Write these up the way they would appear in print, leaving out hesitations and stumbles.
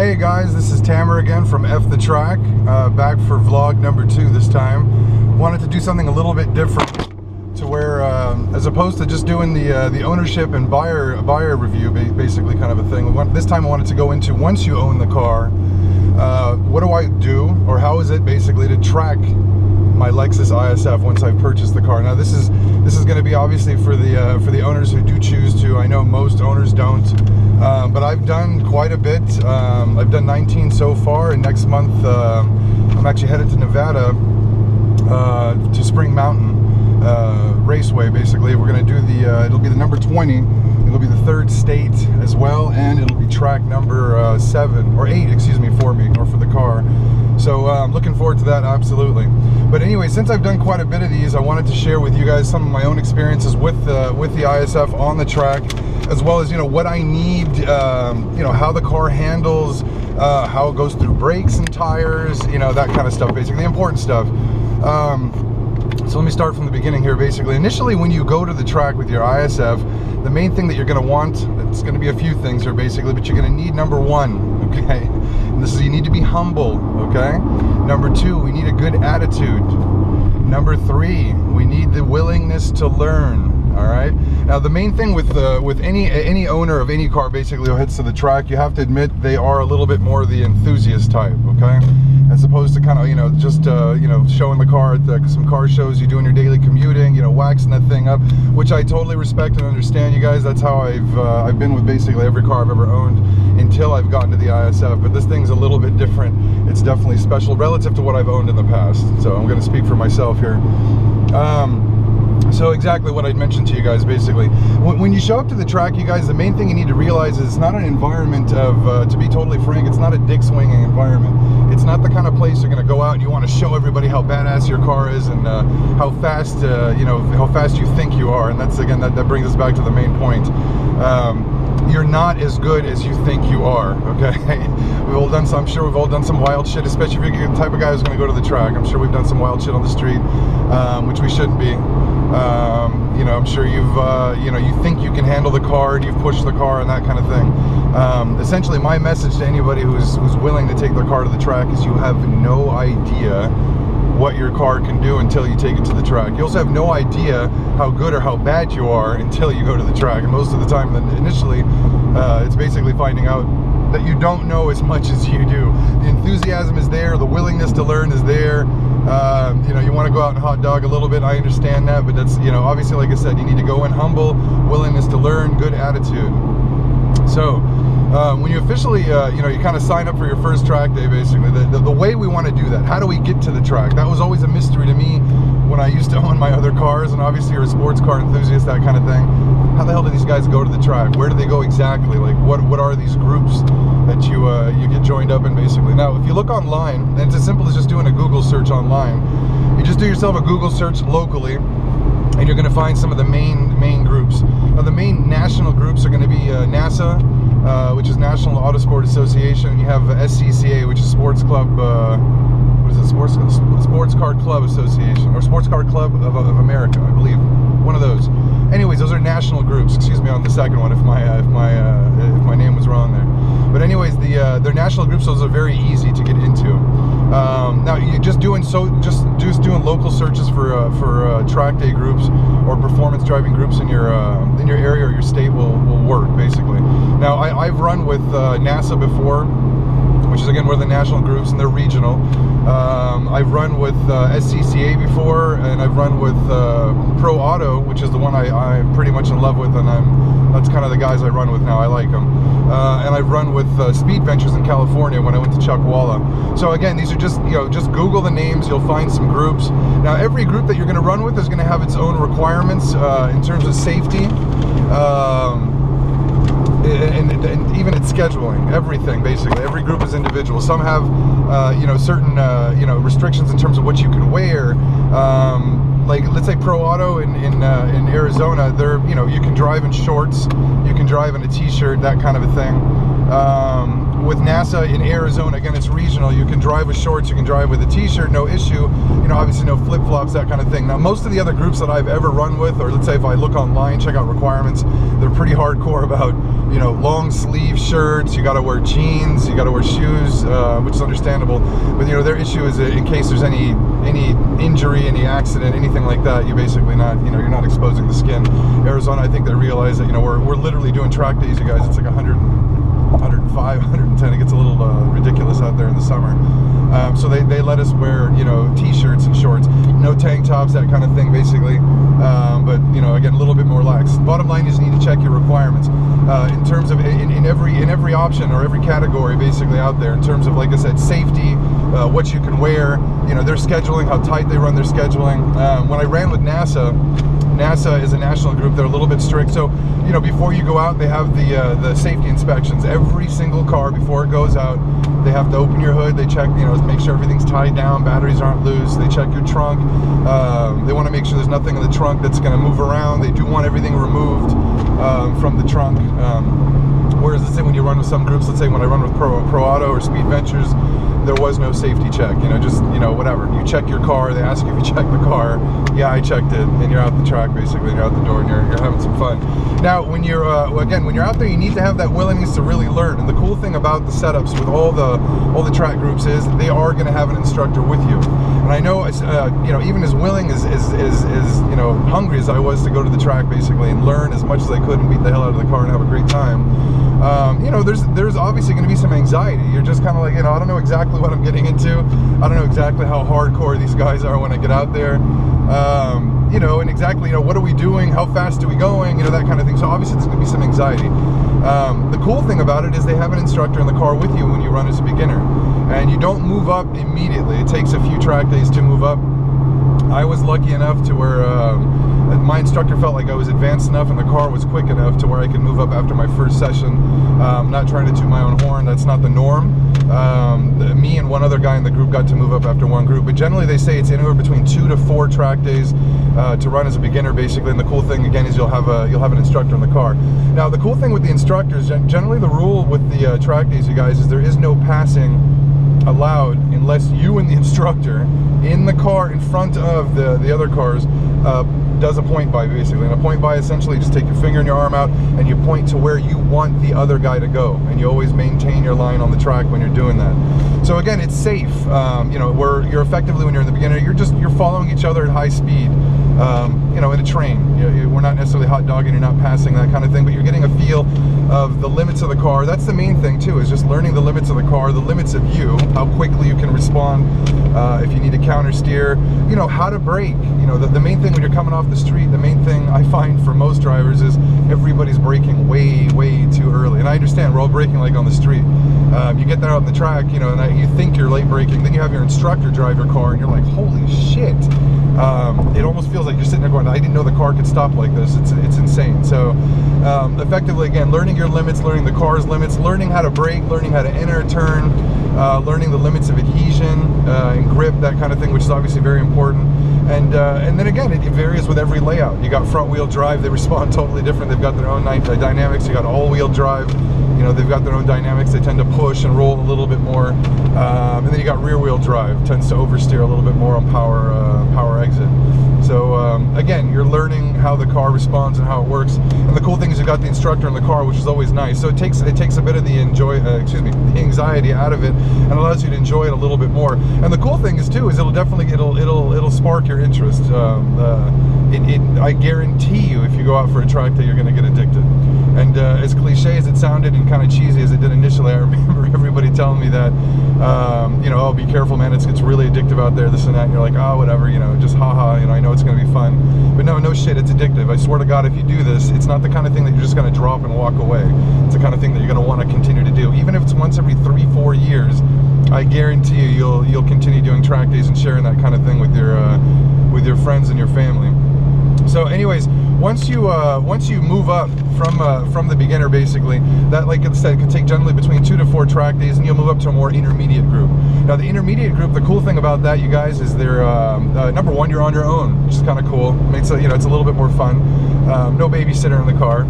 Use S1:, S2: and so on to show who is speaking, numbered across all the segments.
S1: Hey guys, this is Tamer again from F the Track, back for vlog number 2 this time. Wanted to do something a little bit different, to where as opposed to just doing the ownership and buyer review, basically kind of a thing. This time I wanted to go into, once you own the car, what do I do, or how is it basically to track my Lexus ISF once I've purchased the car. Now this is going to be obviously for the owners who do choose to. I know most owners don't, but I've done quite a bit. I've done 19 so far, and next month I'm actually headed to Nevada to Spring Mountain Raceway. Basically, we're going to do it'll be the number 20. It'll be the 3rd state as well, and it'll be track number 7 or 8, excuse me, for me, or for the car. So I'm looking forward to that, absolutely. But anyway, since I've done quite a bit of these, I wanted to share with you guys some of my own experiences with the ISF on the track, as well as, you know, what I need, you know, how the car handles, how it goes through brakes and tires, you know, that kind of stuff, basically, important stuff. So let me start from the beginning here, basically. Initially, when you go to the track with your ISF, the main thing that you're going to want, it's going to be a few things here, basically, but you're going to need number 1, okay? And this is, you need to be humble, okay? Number 2, we need a good attitude. Number 3, we need the willingness to learn. All right. Now the main thing with any owner of any car basically who heads to the track, you have to admit they are a little bit more the enthusiast type, okay? As opposed to kind of, you know, just you know, showing the car at some car shows, you doing your daily commuting, you know, waxing that thing up, which I totally respect and understand, you guys. That's how I've been with basically every car I've ever owned until I've gotten to the ISF. But this thing's a little bit different. It's definitely special relative to what I've owned in the past. So I'm going to speak for myself here. So exactly what I'd mentioned to you guys, basically. When you show up to the track, you guys, the main thing you need to realize is it's not an environment of, to be totally frank, it's not a dick swinging environment. It's not the kind of place you're going to go out and you want to show everybody how badass your car is and how fast, you know, how fast you think you are. And that's, again, that brings us back to the main point. You're not as good as you think you are, okay? I'm sure we've all done some wild shit, especially if you're the type of guy who's going to go to the track. I'm sure we've done some wild shit on the street, which we shouldn't be. You know, I'm sure you've, you know, you think you can handle the car and you've pushed the car and that kind of thing. Essentially, my message to anybody who's willing to take their car to the track is you have no idea what your car can do until you take it to the track. You also have no idea how good or how bad you are until you go to the track. And most of the time, then initially, it's basically finding out that you don't know as much as you do. The enthusiasm is there, the willingness to learn is there. You know, you want to go out and hot dog a little bit, I understand that, but that's, you know, obviously, like I said, you need to go in humble, willingness to learn, good attitude. So when you officially, you know, you kind of sign up for your first track day, basically, the way we want to do that, how do we get to the track? That was always a mystery to me when I used to own my other cars, and obviously you're a sports car enthusiast, that kind of thing. How the hell do these guys go to the track? Where do they go exactly? Like, what are these groups that you get joined up in, basically? Now, if you look online, and it's as simple as just doing a Google search online, you just do yourself a Google search locally, and you're going to find some of the main groups. Now, the main national groups are going to be NASA, which is National Autosport Association, and you have SCCA, which is Sports Club, what is it, Sports Car Club Association, or Sports Car Club of America, I believe, one of those. Anyways, those are national groups. Excuse me on the second one if my name was wrong there. But anyways, they're national groups, so those are very easy to get into. Now, you just doing local searches for track day groups or performance driving groups in your area or your state will work, basically. Now, I've run with NASA before, which is, again, one of the national groups, and they're regional. I've run with SCCA before, and I've run with Pro Auto, which is the one I'm pretty much in love with, and that's kind of the guys I run with now. I like them. And I've run with Speed Ventures in California when I went to Chuckwalla. So again, these are just, you know, just Google the names, you'll find some groups. Now, every group that you're going to run with is going to have its own requirements in terms of safety. And even its scheduling, everything, basically. Every group is individual. Some have, you know, certain, you know, restrictions in terms of what you can wear. Like, let's say Pro Auto in Arizona, they're, you know, you can drive in shorts, you can drive in a t-shirt, that kind of a thing. with NASA in Arizona, again, it's regional. You can drive with shorts, you can drive with a t-shirt, no issue. You know, obviously no flip-flops, that kind of thing. Now, most of the other groups that I've ever run with, or let's say if I look online, check out requirements, they're pretty hardcore about, you know, long sleeve shirts, you gotta wear jeans, you gotta wear shoes, which is understandable. But, you know, their issue is in case there's any injury, any accident, anything like that, you basically not, you know, you're not exposing the skin. Arizona, I think they realize that, you know, we're literally doing track days, you guys. It's like 100, 105, 110. It gets a little ridiculous out there in the summer. So they let us wear, you know, t-shirts and shorts, no tank tops, that kind of thing, basically. But, you know, again, a little bit more lax. Bottom line is you need to check your requirements in terms of in every option or every category basically out there, in terms of, like I said, safety, what you can wear, you know, their scheduling, how tight they run their scheduling. When I ran with NASA is a national group. They're a little bit strict. So, you know, before you go out, they have the safety inspections. Every single car before it goes out, they have to open your hood. They check, you know, make sure everything's tied down, batteries aren't loose. They check your trunk. They want to make sure there's nothing in the trunk that's going to move around. They do want everything removed from the trunk. Whereas, let's say when you run with some groups, let's say when I run with Pro Auto or Speed Ventures, there was no safety check, you know, just, you know, whatever. You check your car, they ask you if you checked the car. Yeah, I checked it, and you're out the track, basically, and you're out the door, and you're having some fun. Now, when you're, again, when you're out there, you need to have that willingness to really learn. And the cool thing about the setups with all the track groups is they are going to have an instructor with you. And I know, you know, even as willing as you know, hungry as I was to go to the track, basically, and learn as much as I could and beat the hell out of the car and have a great time, you know, there's obviously going to be some anxiety. You're just kind of like, you know, I don't know exactly what I'm getting into. I don't know exactly how hardcore these guys are when I get out there. You know, and exactly, you know, what are we doing? How fast are we going? You know, that kind of thing. So obviously there's going to be some anxiety. The cool thing about it is they have an instructor in the car with you when you run as a beginner. And you don't move up immediately. It takes a few track days to move up. I was lucky enough to where my instructor felt like I was advanced enough and the car was quick enough to where I could move up after my first session. Not trying to toot my own horn, that's not the norm. Me and one other guy in the group got to move up after one group, but generally they say it's anywhere between 2 to 4 track days to run as a beginner, basically. And the cool thing again is you'll have an instructor in the car. Now the cool thing with the instructors, generally the rule with the track days, you guys, is there is no passing allowed unless you and the instructor in the car in front of the other cars does a point by, basically. And a point by, essentially, just take your finger and your arm out and you point to where you want the other guy to go, and you always maintain your line on the track when you're doing that. So again, it's safe. You know, you're effectively, when you're in the beginner, you're following each other at high speed. You know, in a train. We're not necessarily hot dogging, you're not passing, that kind of thing, but you're getting a feel of the limits of the car. That's the main thing too, is just learning the limits of the car, the limits of you, how quickly you can respond, if you need to counter steer, you know, how to brake. You know, the main thing when you're coming off the street, the main thing I find for most drivers is everybody's braking way too early. And I understand, we're all braking like on the street. You get there out on the track, you know, and you think you're late braking, then you have your instructor drive your car and you're like, holy shit. It almost feels like you're sitting there going, I didn't know the car could stop like this. It's insane. So effectively, again, learning your limits, learning the car's limits, learning how to brake, learning how to enter a turn, learning the limits of adhesion and grip, that kind of thing, which is obviously very important. And then again, it varies with every layout. You got front wheel drive, they respond totally different. They've got their own dynamics. You got all wheel drive, you know, they've got their own dynamics. They tend to push and roll a little bit more. And then you got rear wheel drive, tends to oversteer a little bit more on power exit. So again, you're learning how the car responds and how it works. And the cool thing is you've got the instructor in the car, which is always nice. So it takes a bit of the the anxiety out of it and allows you to enjoy it a little bit more. And the cool thing is too, is it'll spark your interest. I guarantee you, if you go out for a track day, you're going to get addicted. And as cliche as it sounded and kind of cheesy as it did initially, I remember everybody telling me that, you know, oh, be careful, man, it's really addictive out there, this and that. And you're like, oh, whatever, you know, just haha, you know, I know it's going to be fun. But no shit, it's addictive. I swear to God, if you do this, it's not the kind of thing that you're just going to drop and walk away. It's the kind of thing that you're going to want to continue to do. Even if it's once every 3-4 years, I guarantee you, you'll continue doing track days and sharing that kind of thing with your friends and your family. So anyways, once you move up from the beginner, basically, that, like I said, can take generally between 2 to 4 track days, and you'll move up to a more intermediate group. Now the intermediate group, the cool thing about that, you guys, is they're number one, you're on your own, which is kind of cool. Makes it, you know, it's a little bit more fun. No babysitter in the car.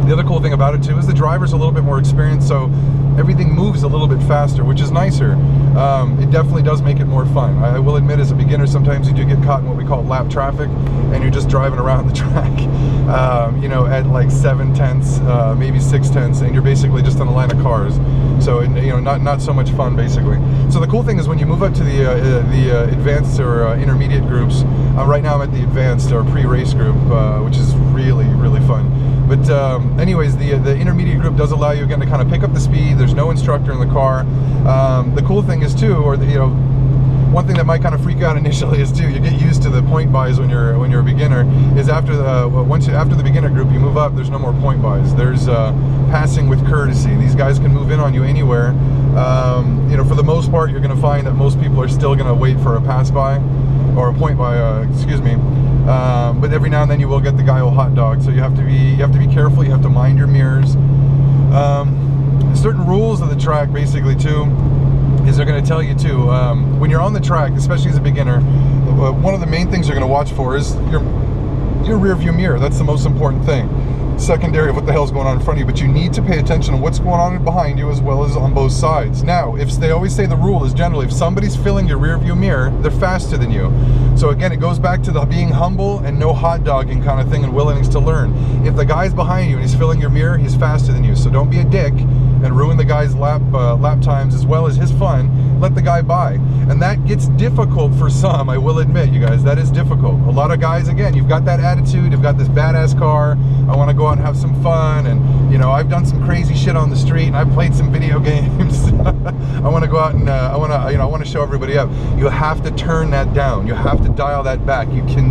S1: The other cool thing about it too is the driver's a little bit more experienced, so everything moves a little bit faster, which is nicer. It definitely does make it more fun. I will admit, as a beginner, sometimes you do get caught in what we call lap traffic, and you're just driving around the track, you know, at like 7/10, maybe 6/10, and you're basically just on a line of cars. So, you know, not so much fun, basically. So the cool thing is when you move up to the advanced or intermediate groups, right now I'm at the advanced or pre-race group, which is really fun. But anyways, the intermediate group does allow you again to kind of pick up the speed. There's no instructor in the car. The cool thing is too, or you know, one thing that might kind of freak out initially is too, you get used to the point buys when you're a beginner. Is after after the beginner group, you move up. There's no more point buys. There's passing with courtesy. These guys can move in on you anywhere. You know, for the most part, you're going to find that most people are still going to wait for a pass by or a point by. Excuse me. But every now and then you will get the guy who'll hot dog. So you have to be careful. You have to mind your mirrors. Certain rules of the track, basically too, is they're going to tell you too, when you're on the track, especially as a beginner, one of the main things you're going to watch for is your rear view mirror. That's the most important thing. Secondary of what the hell's going on in front of you, but you need to pay attention to what's going on behind you as well as on both sides. Now, if they always say the rule is generally if somebody's filling your rear view mirror, they're faster than you. So again, it goes back to the being humble and no hot dogging kind of thing and willingness to learn. If the guy's behind you and he's filling your mirror, he's faster than you. So don't be a dick and ruin the guy's lap times as well as his fun. Let the guy by. And that gets difficult for some, I will admit, you guys, that is difficult. A lot of guys, again, you've got that attitude, you've got this badass car, I want to go out and have some fun, and you know, I've done some crazy shit on the street, and I've played some video games. I want to go out and I want to show everybody up. You have to turn that down. You have to dial that back. You can